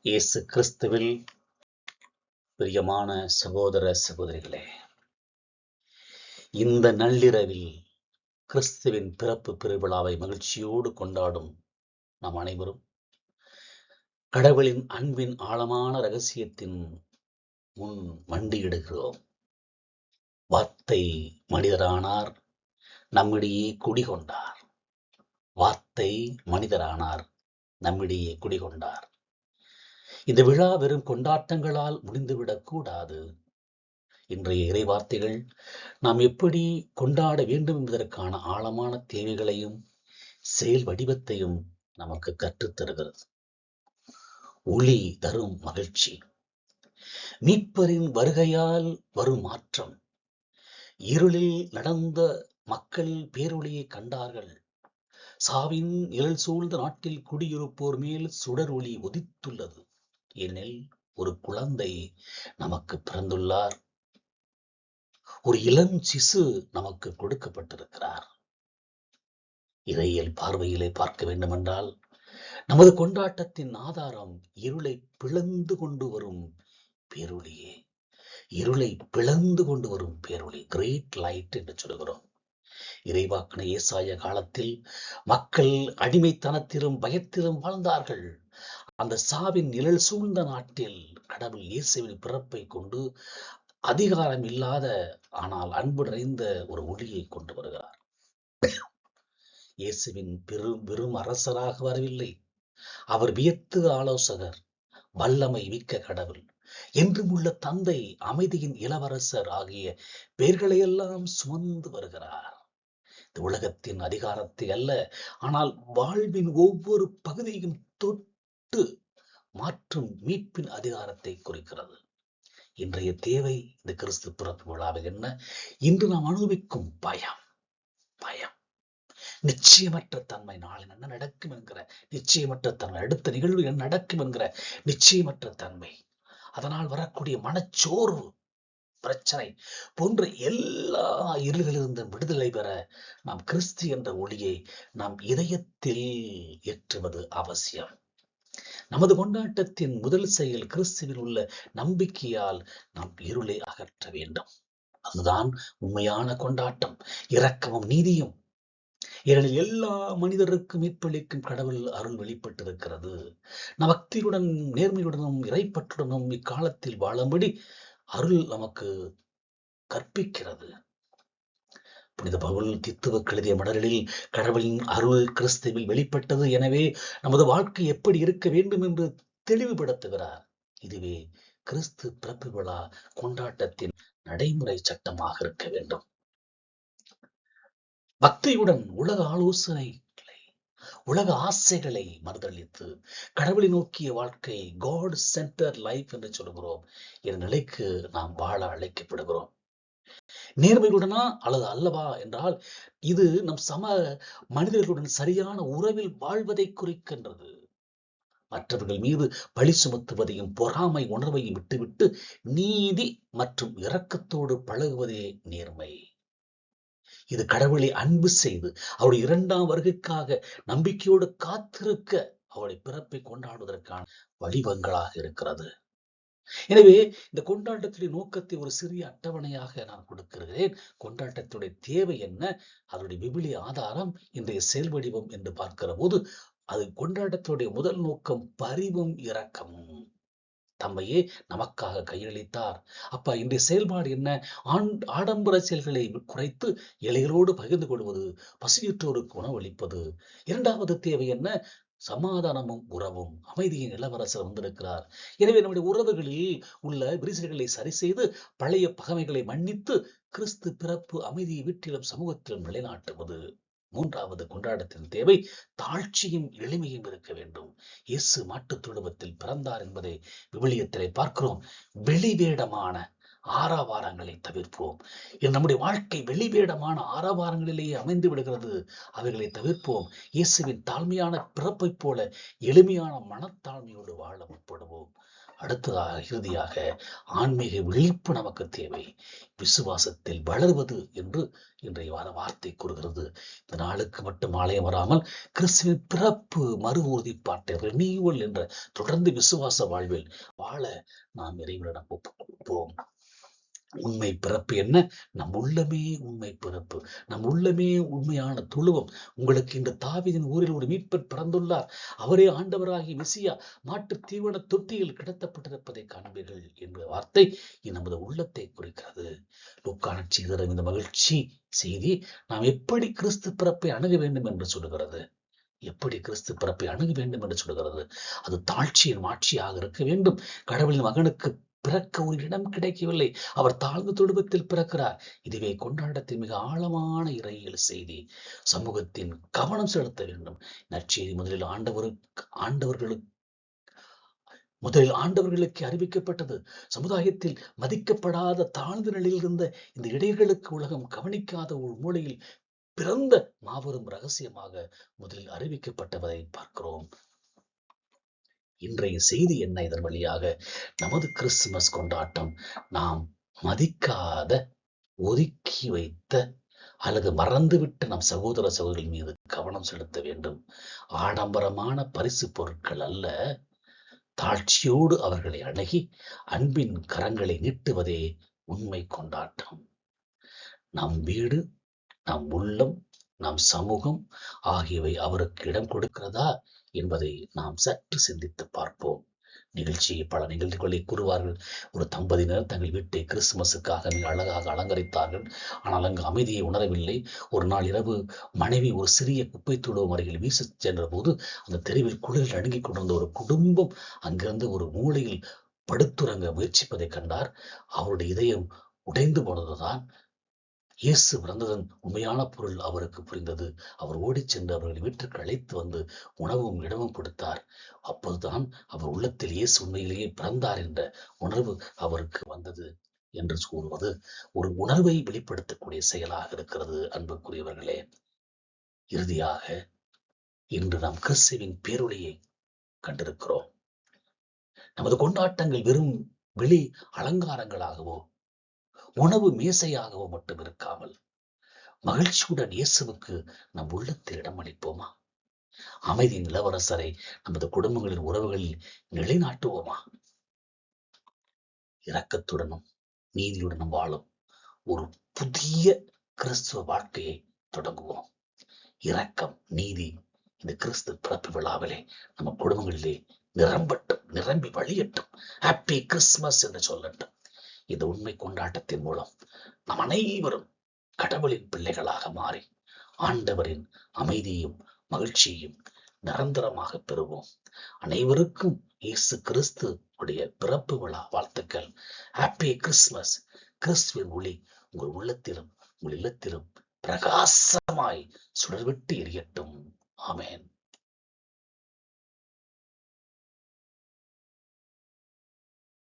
இயேசு கிறிஸ்துவில் பிரியமான சகோதர சகோதரிகளே, இந்த நள்ளிரவில் கிறிஸ்துவின் பிறப்பு பெருவிழாவை மகிழ்ச்சியோடு கொண்டாடும் நாம் அனைவரும் கடவுளின் அன்பின் ஆழமான ரகசியத்தின் முன் மண்டியிடுகிறோம். வார்த்தை மனிதரானார், நம்மிடையே குடிகொண்டார். வார்த்தை மனிதரானார், நம்மிடையே குடிகொண்டார். இந்த விழா வெறும் கொண்டாட்டங்களால் முடிந்துவிடக் கூடாது. இன்றைய இறைவார்த்தைகள் நாம் எப்படி கொண்டாட வேண்டும் என்பதற்கான ஆழமான தேவைகளையும் செயல் வடிவத்தையும் நமக்கு கற்றுத் தருகிறது. ஒளி தரும் மகிழ்ச்சி, மீட்பரின் வருகையால் வரும் மாற்றம். இருளில் நடந்த மக்கள் பேரொளியை கண்டார்கள். சாவின் நிழல் சூழ்ந்த நாட்டில் குடியிருப்போர் மேல் சுடர் ஒளி உதித்துள்ளது. ஏனெனில் ஒரு குழந்தை நமக்கு பிறந்துள்ளார், ஒரு இளம் சிசு நமக்கு கொடுக்கப்பட்டிருக்கிறார். இறையியல் பார்வையிலே பார்க்க வேண்டுமென்றால் நமது கொண்டாட்டத்தின் ஆதாரம் இருளை பிளந்து கொண்டு வரும் பேரொளியே. இருளை பிளந்து கொண்டு வரும் பேரொளி, கிரேட் லைட் என்று சொல்கிறோம். இறைவாக்கின ஏசாயா காலத்தில் மக்கள் அடிமைத்தனத்திலும் பயத்திலும் வாழ்ந்தார்கள். அந்த சாவின் நிழல் சூழ்ந்த நாட்டில் கடவுள் இயேசுவின் பிறப்பை கொண்டு அதிகாரம் இல்லாத ஆனால் அன்பு நிறைந்த ஒரு ஒளியை கொண்டு வருகிறார். இயேசுவின் பெரும் அரசராக வரவில்லை. அவர் வியத்து ஆலோசகர், வல்லமை மிக்க கடவுள், என்றும் உள்ள தந்தை, அமைதியின் இளவரசர் ஆகிய பெயர்களையெல்லாம் சுமந்து வருகிறார். இந்த உலகத்தின் அதிகாரத்தை அல்ல, ஆனால் வாழ்வின் ஒவ்வொரு பகுதியையும் தொட்டு மாற்றும் மீட்பின் அதிகாரத்தை குறிக்கிறது. இன்றைய தேவை இந்த கிறிஸ்து பிறப்பு விழாவில் என்ன? இன்று நாம் அனுபவிக்கும் பயம், நிச்சயமற்ற தன்மை, நாளை என்ன நடக்கும் என்கிற நிச்சயமற்ற தன்மை, அடுத்த நிகழ்வு என்ன நடக்கும் என்கிற நிச்சயமற்ற தன்மை, அதனால் வரக்கூடிய மனச்சோர்வு, பிரச்சனை போன்ற எல்லா இருளிலிருந்தும் விடுதலை பெற நாம் கிறிஸ்து என்ற ஒளியை நாம் இதயத்தில் ஏற்றுவது அவசியம். நமது கொண்டாட்டத்தின் முதல் செயல் கிறிஸ்துவில் உள்ள நம்பிக்கையால் நாம் இருளை அகற்ற வேண்டும். அதுதான் உண்மையான கொண்டாட்டம், இரக்கமும் நீதியும். ஏனெனில் எல்லா மனிதருக்கும் மீட்பளிக்கும் கடவுள் அருள் வெளிப்பட்டிருக்கிறது. நம் பக்தியுடன் நேர்மையுடனும் இறைப்பற்றுடனும் இக்காலத்தில் வாழும்படி அருள் நமக்கு கற்பிக்கிறது. புனித பவுல் தீத்துவுக்கு எழுதிய மடலில் கடவுளின் அருள் கிறிஸ்துவில் வெளிப்பட்டது, எனவே நமது வாழ்க்கை எப்படி இருக்க வேண்டும் என்று தெளிவுபடுத்துகிறார். இதுவே கிறிஸ்து பிறப்பு விழா கொண்டாட்டத்தின் நடைமுறை சட்டமாக இருக்க வேண்டும். பக்தியுடன் உலக ஆலோசனைகளை, உலக ஆசைகளை மறுதளித்து கடவுளை நோக்கிய வாழ்க்கை, காட் சென்டர் லைஃப் என்று சொல்கிறோம், என்ற நிலைக்கு நாம் வாழ அழைக்கப்படுகிறோம். நேர்மையுடனா அல்லது அல்லவா என்றால் இது நம் சம மனிதர்களுடன் சரியான உறவில் வாழ்வதை குறிக்கின்றது. மற்றவர்கள் மீது பழி சுமத்துவதையும் பொறாமை உணர்வையும் விட்டுவிட்டு நீதி மற்றும் இரக்கத்தோடு பழகுவதே நேர்மை. இது கடவுளை அன்பு செய்து அவருடைய இரண்டாம் வருகைக்காக நம்பிக்கையோடு காத்திருக்க அவருடைய பிறப்பை கொண்டாடுவதற்கான வடிவங்களாக இருக்கிறது. எனவே இந்த கொண்டாட்டத்துடைய நோக்கத்தை ஒரு சிறிய அட்டவணையாக நான் கொடுக்கிறேன். கொண்டாட்டத்துடைய தேவை என்ன, அதனுடைய விபிலிய ஆதாரம், இன்றைய செயல் வடிவம் என்று பார்க்கிற போது அது கொண்டாட்டத்துடைய முதல் நோக்கம் பரிவும் இரக்கமும். தம்மையே நமக்காக கையளித்தார். அப்ப இன்றைய செயல்பாடு என்ன? ஆடம்பர செயல்களை குறைத்து இலைகளோடு பகிர்ந்து கொள்வது, பசியுற்றோருக்கு உணவளிப்பது. இரண்டாவது தேவை என்ன? சமாதானமும் உறவும். அமைதியின் இளவரசர் வந்திருக்கிறார். எனவே நம்முடைய உறவுகளில் உள்ள விரிசல்களை சரி செய்து பழைய பகைமைகளை மன்னித்து கிறிஸ்து பிறப்பு அமைதியை வீட்டிலும் சமூகத்திலும் நிலைநாட்டுவது. மூன்றாவது கொண்டாட்டத்தின் தேவை தாழ்ச்சியும் எளிமையும் இருக்க வேண்டும். இயேசு மாட்டுத் தொழுவத்தில் பிறந்தார் என்பதை விவிலியத்திலே பார்க்கிறோம். வெளிவேடமான ஆரவாரங்களை தவிர்ப்போம். நம்முடைய வாழ்க்கை வெளிவேடமான ஆரவாரங்களிலேயே அமைந்து விடுகிறது. அவைகளை தவிர்ப்போம். இயேசுவின் தாழ்மையான பிறப்பை போல எளிமையான மனத்தாழ்மையோடு வாழ முற்படுவோம். அடுத்ததாக இறுதியாக ஆன்மீக விழிப்பு நமக்கு தேவை. விசுவாசத்தில் வளர்வது என்று இன்றைய வார்த்தை கூறுகிறது. இந்த நாளுக்கு மட்டும் ஆலயம் வராமல் கிறிஸ்துவின் பிறப்பு மறு உறுதிப்பாட்டை ரெனியூவல் என்ற தொடர்ந்து விசுவாச வாழ்வில் வாழ நாம் இறைவனிடம் ஒப்புக் கொடுப்போம். உண்மை பிறப்பு என்ன? நம் உள்ளமே உண்மை பிறப்பு, நம் உள்ளமே உண்மையான தொழுவம். உங்களுக்கு இந்த தாவீதின் ஊரில் ஒரு மீட்பர் பிறந்துள்ளார், அவரே ஆண்டவராகி மெசியா மாட்டு தீவன தொட்டியில் கிடத்தப்பட்டிருப்பதை காண்பீர்கள் என்ற வார்த்தை நமது உள்ளத்தை குறிக்கிறது. லூக்கா நற்செய்தி இந்த மகிழ்ச்சி செய்தி நாம் எப்படி கிறிஸ்து பிறப்பை அணுக வேண்டும் என்று சொல்லுகிறது. எப்படி கிறிஸ்து பிறப்பை அணுக வேண்டும் என்று சொல்கிறது. அது தாழ்ச்சியின் மாட்சியாக இருக்க வேண்டும். கடவுளின் மகனுக்கு பிறக்க ஒரு இடம் கிடைக்கவில்லை, அவர் தாழ்ந்த தொடுவத்தில் பிறக்கிறார். இதுவே கொண்டாட்டத்தின் மிக ஆழமான இறையியல் செய்தி. சமூகத்தின் கவனம் செலுத்த வேண்டும். நற்செய்தி முதலில் ஆண்டவர்களுக்கு அறிவிக்கப்பட்டது. சமுதாயத்தில் மதிக்கப்படாத தாழ்ந்த நிலையில் இருந்த இந்த இடைகளுக்கு உலகம் கவனிக்காத ஒரு மூலையில் பிறந்த மாபெரும் ரகசியமாக முதலில் அறிவிக்கப்பட்டதை பார்க்கிறோம். இன்றைய செய்தி என்ன? இதன் வழியாக நமது கிறிஸ்துமஸ் கொண்டாட்டம் நாம் மதிக்காத, ஒதுக்கி வைத்த அல்லது மறந்துவிட்ட நம் சகோதர சகோதரிகள் மீது கவனம் செலுத்த வேண்டும். ஆடம்பரமான பரிசு பொருட்கள் அல்ல, தாழ்ச்சியோடு அவர்களை அணுகி அன்பின் கரங்களை நீட்டுவதே உண்மை கொண்டாட்டம். நம் வீடு, நம் உள்ளம், நம் சமூகம் ஆகியவை அவருக்கு இடம் கொடுக்கிறதா என்பதை நாம் சற்று சிந்தித்து பார்ப்போம். பல நிகழ்ச்சிகளை கூறுவார்கள். ஒரு தம்பதியினர் தங்கள் வீட்டை கிறிஸ்துமஸுக்காக மிக அழகாக அலங்கரித்தார்கள். ஆனால் அங்கு அமைதியை உணரவில்லை. ஒரு நாள் இரவு மனைவி ஒரு சிறிய குப்பை தொழுவம் அருகில் வீச சென்ற போது அந்த தெருவில் குளிரில் நடுங்கிக் கொண்டிருந்த ஒரு குடும்பம் அங்கிருந்து ஒரு மூலையில் படுத்துறங்க முயற்சிப்பதை கண்டார். அவருடைய இதயம் உடைந்து போனதுதான் இயேசு பிறந்ததன் உண்மையான பொருள் அவருக்கு புரிந்தது. அவர் ஓடிச் சென்று அவர்களை வீட்டிற்கு அழைத்து வந்து உணவும் இடமும் கொடுத்தார். அப்போதுதான் அவர் உள்ளத்தில் இயேசு உண்மையிலேயே பிறந்தார் என்ற உணர்வு அவருக்கு வந்தது என்று கூறுவது ஒரு உணர்வை வெளிப்படுத்தக்கூடிய செயலாக இருக்கிறது. அன்புக்குரியவர்களே, இறுதியாக இன்று நாம் கிறிஸ்துவின் பேரொளியை கண்டிருக்கிறோம். நமது கொண்டாட்டங்கள் வெறும் வெளி அலங்காரங்களாகவோ உணவு மேசையாகவோ மட்டும் இருக்காமல் மகிழ்ச்சியுடன் இயேசுவுக்கு நம் உள்ளத்தில் இடம் அளிப்போமா? அமைதியின் இளவரசரை நமது குடும்பங்களின் உறவுகளில் நிலைநாட்டுவோமா? இரக்கத்துடனும் நீதியுடனும் வாழும் ஒரு புதிய கிறிஸ்துவ வாழ்க்கையை தொடங்குவோம். இரக்கம், நீதி இந்த கிறிஸ்து பிறப்பு விழாவிலே நம்ம குடும்பங்களிலே நிரம்பி வழியட்டும். ஹாப்பி கிறிஸ்துமஸ் என்று சொல்லட்டும். இந்த உண்மை கொண்டாட்டத்தின் மூலம் நம் அனைவரும் கடவுளின் பிள்ளைகளாக மாறி ஆண்டவரின் அமைதியையும் மகிழ்ச்சியையும் நிரந்தரமாக பெறுவோம். அனைவருக்கும் இயேசு கிறிஸ்து உடைய பிறப்பு விழா வாழ்த்துக்கள். Happy Christmas. கிறிஸ்துவின் ஒளி உங்கள் உள்ளத்திலும் உங்கள் இல்லத்திலும் பிரகாசமாய் சுடர்விட்டு எரியட்டும். ஆமென்.